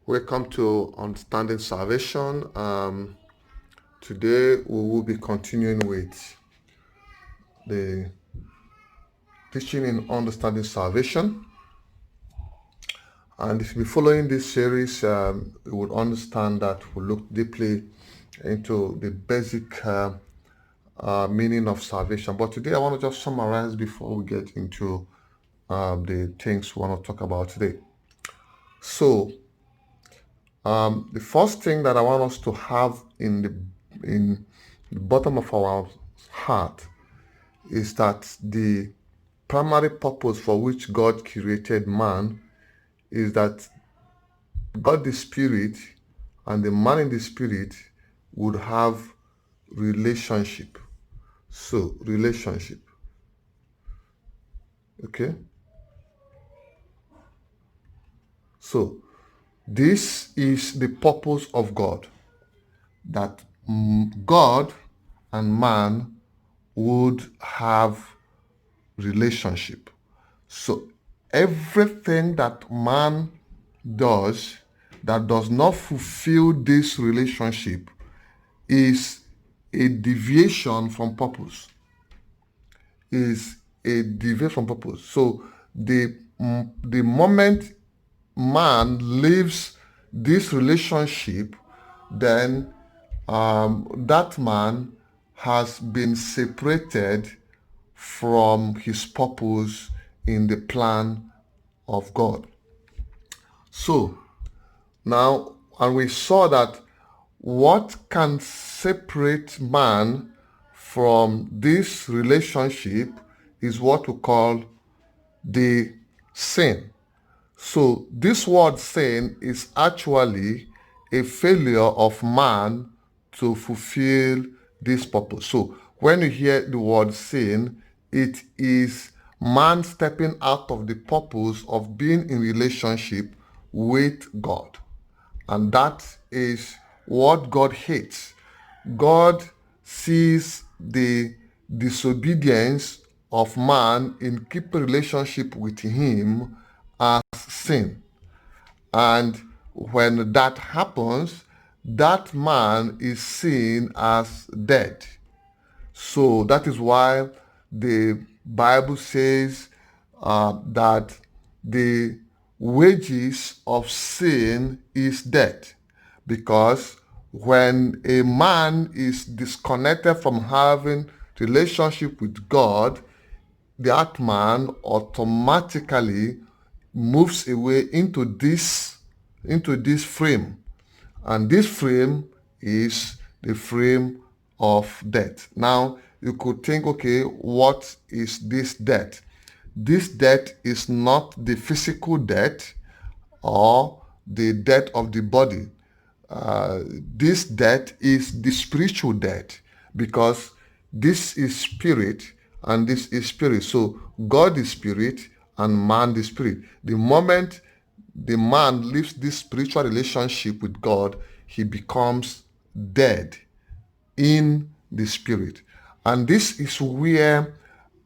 Welcome to Understanding Salvation. Today we will be continuing with the teaching in Understanding Salvation. And if you be following this series, you would understand that we look deeply into the basic meaning of salvation. But today I want to just summarize before we get into the things we want to talk about today. So, the first thing that I want us to have in the bottom of our heart is that the primary purpose for which God created man is that God the Spirit and the man in the Spirit would have relationship. So, relationship. Okay? So, this is the purpose of God, that God and man would have relationship. So everything that man does that does not fulfill this relationship is a deviation from purpose. Is a deviation from purpose. So the moment man leaves this relationship, then that man has been separated from his purpose in the plan of God. So now, and we saw that what can separate man from this relationship is what we call the sin. So this word sin is actually a failure of man to fulfill this purpose. So when you hear the word sin, it is man stepping out of the purpose of being in relationship with God. And that is what God hates. God sees the disobedience of man in keeping relationship with him as sin. And when that happens, that man is seen as dead. So that is why the Bible says that the wages of sin is death. Because when a man is disconnected from having relationship with God, that man automatically moves away into this frame, and this frame is the frame of death. Now you could think, okay, what is this death? This death is not the physical death or the death of the body. This death is the spiritual death, because this is spirit and this is spirit. So God is spirit and man is spirit. The moment the man leaves this spiritual relationship with God, he becomes dead in the spirit. And this is where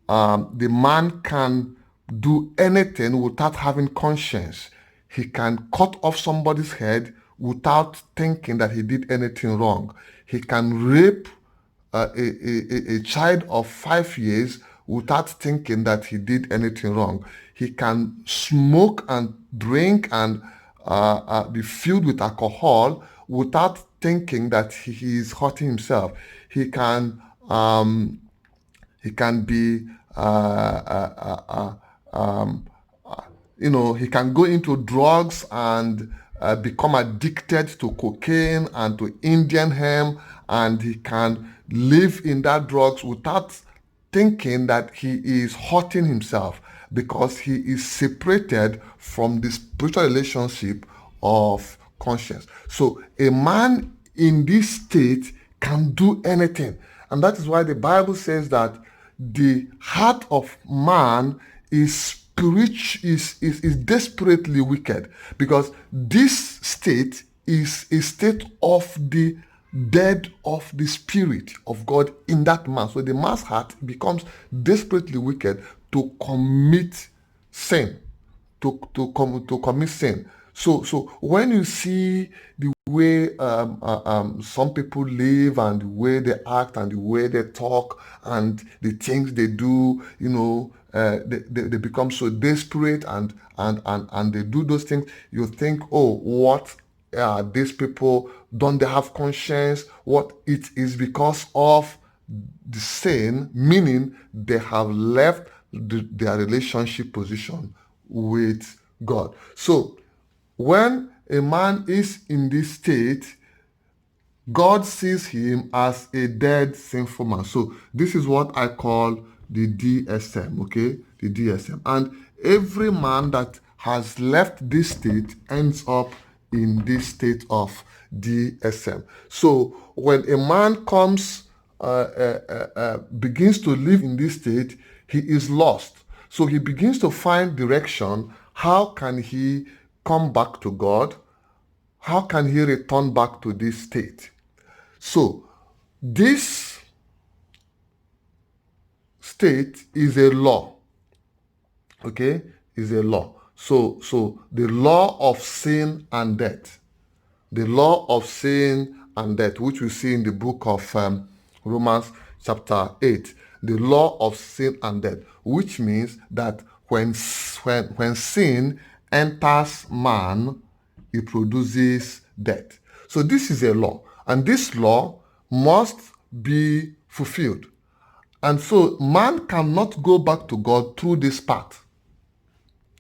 the man can do anything without having conscience. He can cut off somebody's head without thinking that he did anything wrong. He can rape a child of 5 years without thinking that he did anything wrong. He can smoke and drink and be filled with alcohol without thinking that he is hurting himself. He can be he can go into drugs and become addicted to cocaine and to Indian hemp, and he can live in that drugs without thinking that he is hurting himself, because he is separated from the spiritual relationship of conscience. So a man in this state can do anything. And that is why the Bible says that the heart of man is is desperately wicked, because this state is a state of the dead of the spirit of God in that man. So the man's heart becomes desperately wicked to commit sin, to commit sin. So when you see the way some people live and the way they act and the way they talk and the things they do, they become so desperate and they do those things. You think, oh, what these people, don't they have conscience? What it is because of the sin, meaning they have left their relationship position with God. So when a man is in this state, God sees him as a dead sinful man. So this is what I call the DSM, okay? The DSM. And every man that has left this state ends up in this state of DSM. So when a man begins to live in this state, he is lost. So he begins to find direction. How can he come back to God? How can he return back to this state? So this state is a law, okay? Is a law. So the law of sin and death, the law of sin and death, which we see in the book of Romans chapter 8, the law of sin and death, which means that when sin enters man, it produces death. So this is a law, and this law must be fulfilled. And so man cannot go back to God through this path.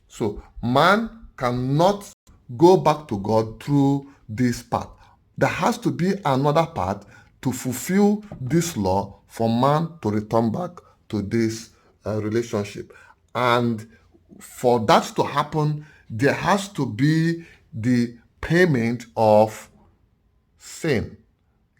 So man cannot go back to God through this path. There has to be another path to fulfill this law for man to return back to this relationship. And for that to happen, there has to be the payment of sin.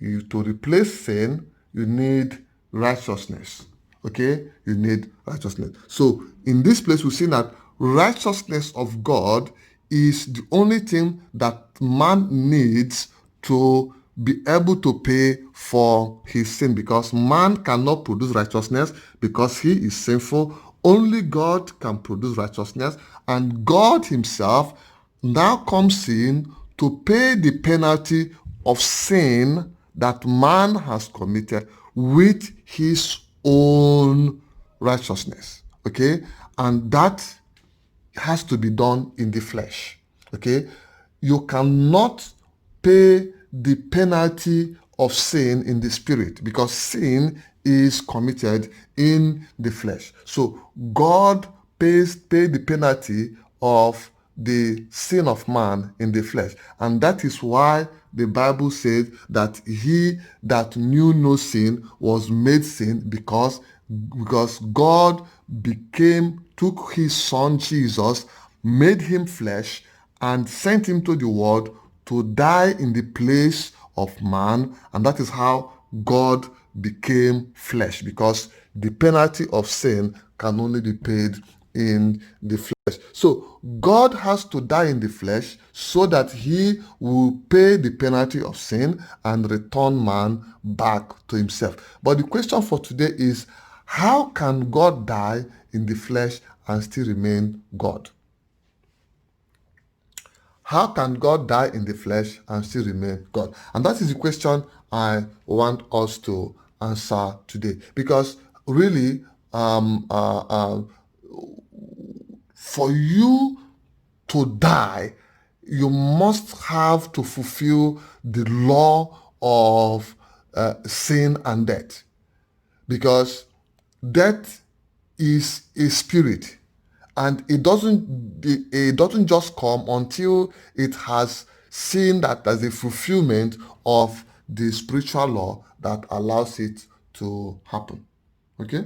To replace sin, you need righteousness. Okay? You need righteousness. So in this place, we see that righteousness of God is the only thing that man needs to be able to pay for his sin, because man cannot produce righteousness because he is sinful. Only God can produce righteousness, and God himself now comes in to pay the penalty of sin that man has committed with his own righteousness. Okay? And that has to be done in the flesh. Okay? You cannot pay the penalty of sin in the spirit, because sin is committed in the flesh. So God paid the penalty of the sin of man in the flesh. And that is why the Bible says that he that knew no sin was made sin, because God took his son Jesus, made him flesh, and sent him to the world to die in the place of man. And that is how God became flesh, because the penalty of sin can only be paid in the flesh. So God has to die in the flesh so that he will pay the penalty of sin and return man back to himself. But the question for today is, how can God die in the flesh and still remain God? How can God die in the flesh and still remain God? And that is the question I want us to answer today. Because really, for you to die, you must have to fulfill the law of sin and death. Because death is a spirit, and it doesn't just come until it has seen that there's a fulfillment of the spiritual law that allows it to happen. Okay?